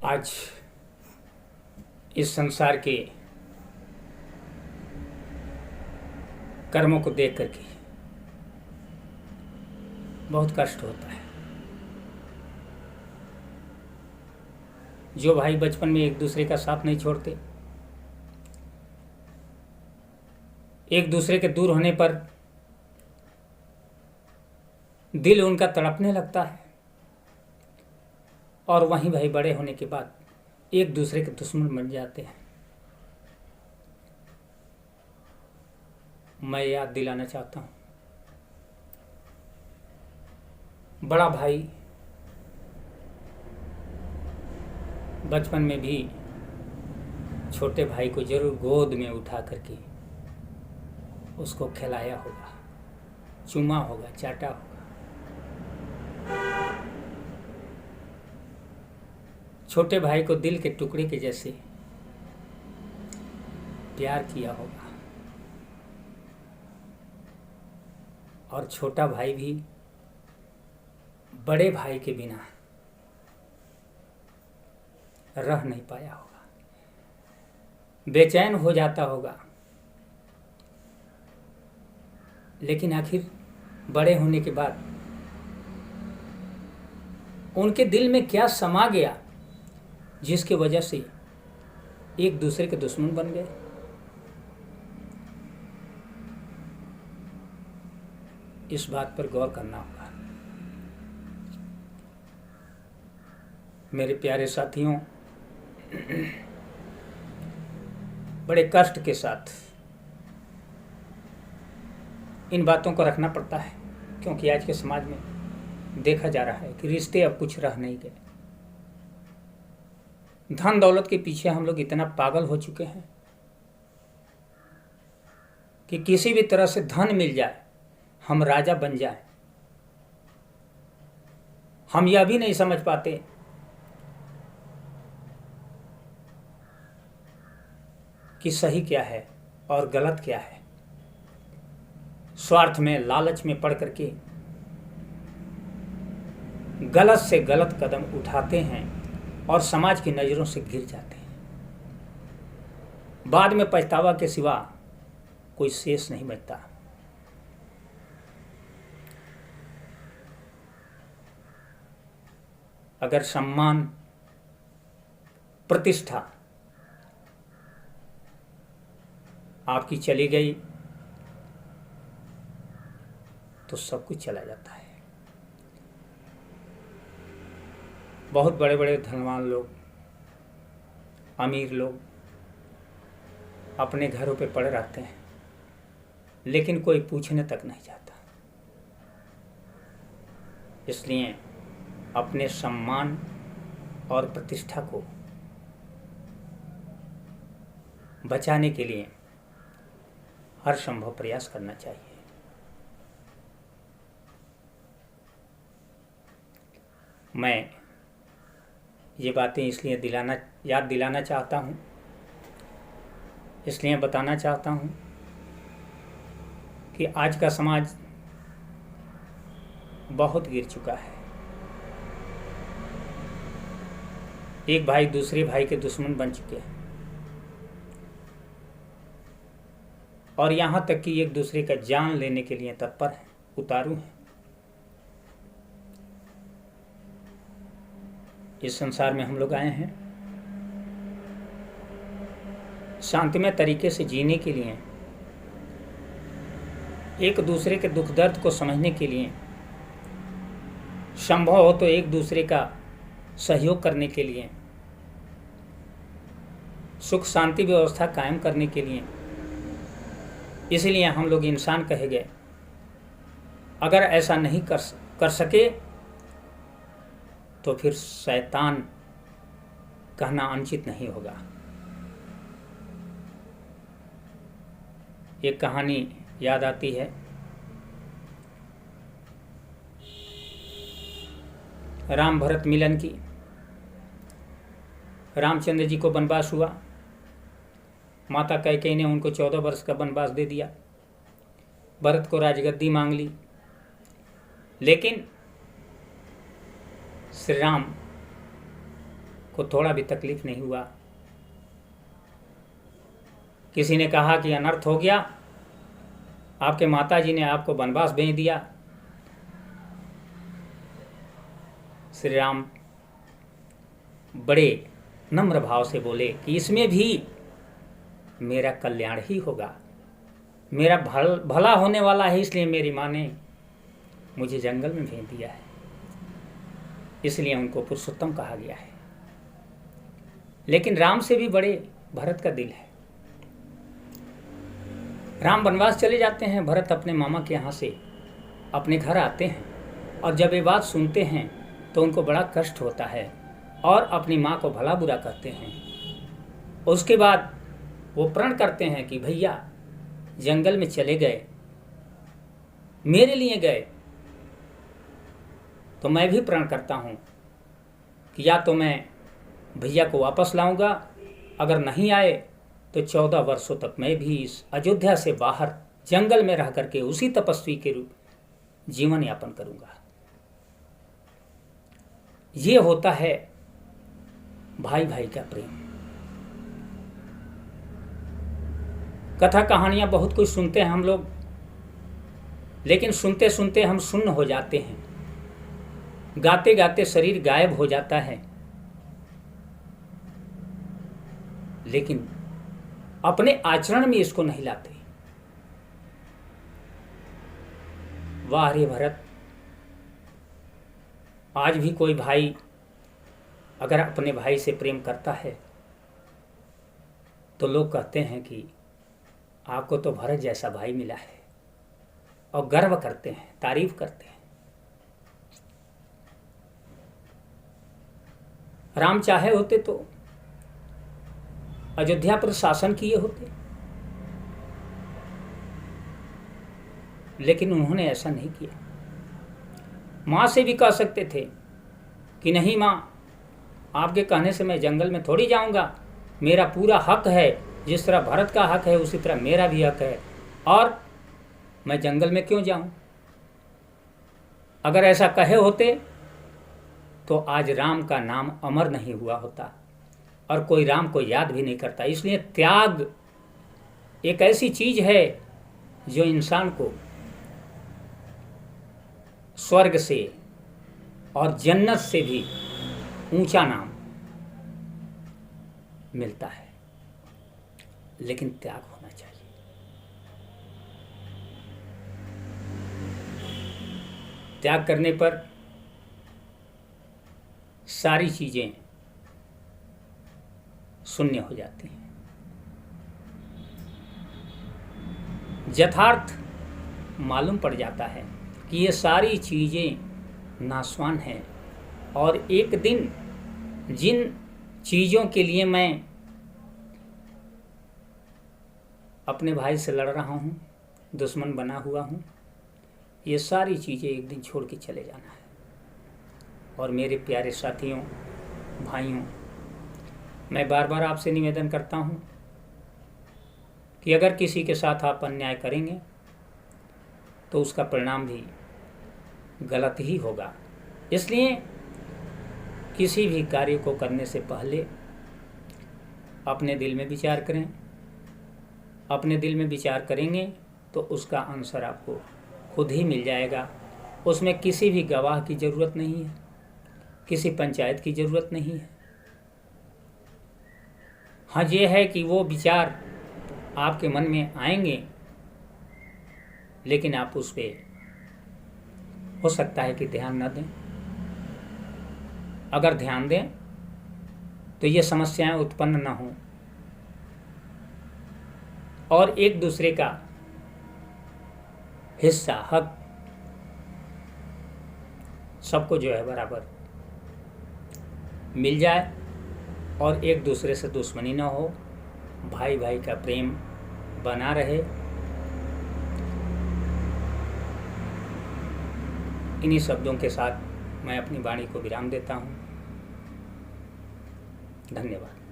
आज इस संसार के कर्मों को देख करके बहुत कष्ट होता है। जो भाई बचपन में एक दूसरे का साथ नहीं छोड़ते, एक दूसरे के दूर होने पर दिल उनका तड़पने लगता है, और वहीं भाई बड़े होने के बाद एक दूसरे के दुश्मन बन जाते हैं। मैं याद दिलाना चाहता हूँ, बड़ा भाई बचपन में भी छोटे भाई को जरूर गोद में उठा करके उसको खिलाया होगा, चूमा होगा, चाटा होगा। छोटे भाई को दिल के टुकड़े के जैसे प्यार किया होगा, और छोटा भाई भी बड़े भाई के बिना रह नहीं पाया होगा, बेचैन हो जाता होगा। लेकिन आखिर बड़े होने के बाद उनके दिल में क्या समा गया जिसकी वजह से एक दूसरे के दुश्मन बन गए। इस बात पर गौर करना होगा। मेरे प्यारे साथियों, बड़े कष्ट के साथ इन बातों को रखना पड़ता है, क्योंकि आज के समाज में देखा जा रहा है कि रिश्ते अब कुछ रह नहीं गए। धन दौलत के पीछे हम लोग इतना पागल हो चुके हैं कि किसी भी तरह से धन मिल जाए, हम राजा बन जाए। हम यह भी नहीं समझ पाते कि सही क्या है और गलत क्या है। स्वार्थ में, लालच में पड़ करके गलत से गलत कदम उठाते हैं और समाज की नज़रों से गिर जाते हैं। बाद में पछतावा के सिवा कोई शेष नहीं बचता। अगर सम्मान, प्रतिष्ठा आपकी चली गई तो सब कुछ चला जाता है। बहुत बड़े बड़े धनवान लोग, अमीर लोग अपने घरों पे पड़े रहते हैं, लेकिन कोई पूछने तक नहीं जाता। इसलिए अपने सम्मान और प्रतिष्ठा को बचाने के लिए हर संभव प्रयास करना चाहिए। मैं ये बातें इसलिए याद दिलाना चाहता हूँ, इसलिए बताना चाहता हूँ कि आज का समाज बहुत गिर चुका है। एक भाई दूसरे भाई के दुश्मन बन चुके हैं, और यहाँ तक कि एक दूसरे का जान लेने के लिए तत्पर हैं, उतारू हैं। इस संसार में हम लोग आए हैं शांतिमय तरीके से जीने के लिए, एक दूसरे के दुख दर्द को समझने के लिए, संभव हो तो एक दूसरे का सहयोग करने के लिए, सुख शांति व्यवस्था कायम करने के लिए। इसलिए हम लोग इंसान कहे गए। अगर ऐसा नहीं कर सके तो फिर शैतान कहना अनुचित नहीं होगा। एक कहानी याद आती है। राम भरत मिलन की। रामचंद्र जी को वनवास हुआ, माता कैकेयी ने उनको 14 वर्ष का वनवास दे दिया, भरत को राजगद्दी मांग ली। लेकिन श्री राम को थोड़ा भी तकलीफ नहीं हुआ। किसी ने कहा कि अनर्थ हो गया, आपके माताजी ने आपको वनवास भेज दिया। श्री राम बड़े नम्र भाव से बोले कि इसमें भी मेरा कल्याण ही होगा, मेरा भला होने वाला है, इसलिए मेरी माँ ने मुझे जंगल में भेज दिया है, इसलिए उनको पुरुषोत्तम कहा गया है। लेकिन राम से भी बड़े भरत का दिल है। राम वनवास चले जाते हैं, भरत अपने मामा के यहाँ से अपने घर आते हैं और जब ये बात सुनते हैं तो उनको बड़ा कष्ट होता है और अपनी माँ को भला बुरा कहते हैं। उसके बाद वो प्रण करते हैं कि भैया जंगल में चले गए, मेरे लिए गए, तो मैं भी प्रण करता हूँ कि या तो मैं भैया को वापस लाऊंगा, अगर नहीं आए तो 14 वर्षों तक मैं भी इस अयोध्या से बाहर जंगल में रह करके उसी तपस्वी के रूप जीवन यापन करूंगा। ये होता है भाई भाई का प्रेम। कथा कहानियां बहुत कुछ सुनते हैं हम लोग, लेकिन सुनते सुनते हम सुन्न हो जाते हैं, गाते गाते शरीर गायब हो जाता है, लेकिन अपने आचरण में इसको नहीं लाते। वाह रे भरत, आज भी कोई भाई अगर अपने भाई से प्रेम करता है तो लोग कहते हैं कि आपको तो भरत जैसा भाई मिला है, और गर्व करते हैं, तारीफ करते हैं। राम चाहे होते तो अयोध्या पर शासन किए होते, लेकिन उन्होंने ऐसा नहीं किया। माँ से भी कह सकते थे कि नहीं माँ, आपके कहने से मैं जंगल में थोड़ी जाऊंगा, मेरा पूरा हक है, जिस तरह भरत का हक है उसी तरह मेरा भी हक है, और मैं जंगल में क्यों जाऊं। अगर ऐसा कहे होते तो आज राम का नाम अमर नहीं हुआ होता और कोई राम को याद भी नहीं करता। इसलिए त्याग एक ऐसी चीज है जो इंसान को स्वर्ग से और जन्नत से भी ऊंचा नाम मिलता है, लेकिन त्याग होना चाहिए। त्याग करने पर सारी चीजें शून्य हो जाती हैं। यथार्थ मालूम पड़ जाता है कि ये सारी चीजें नाशवान हैं, और एक दिन जिन चीजों के लिए मैं अपने भाई से लड़ रहा हूँ, दुश्मन बना हुआ हूँ, ये सारी चीजें एक दिन छोड़ के चले जाना है। और मेरे प्यारे साथियों, भाइयों, मैं बार बार आपसे निवेदन करता हूँ कि अगर किसी के साथ आप अन्याय करेंगे तो उसका परिणाम भी गलत ही होगा। इसलिए किसी भी कार्य को करने से पहले अपने दिल में विचार करें। अपने दिल में विचार करेंगे तो उसका आंसर आपको खुद ही मिल जाएगा। उसमें किसी भी गवाह की ज़रूरत नहीं है, किसी पंचायत की ज़रूरत नहीं है। हाँ, ये है कि वो विचार आपके मन में आएंगे, लेकिन आप उस पर हो सकता है कि ध्यान न दें। अगर ध्यान दें तो ये समस्याएं उत्पन्न न हों और एक दूसरे का हिस्सा, हक सबको जो है बराबर मिल जाए और एक दूसरे से दुश्मनी न हो, भाई भाई का प्रेम बना रहे। इन्हीं शब्दों के साथ मैं अपनी वाणी को विराम देता हूँ। धन्यवाद।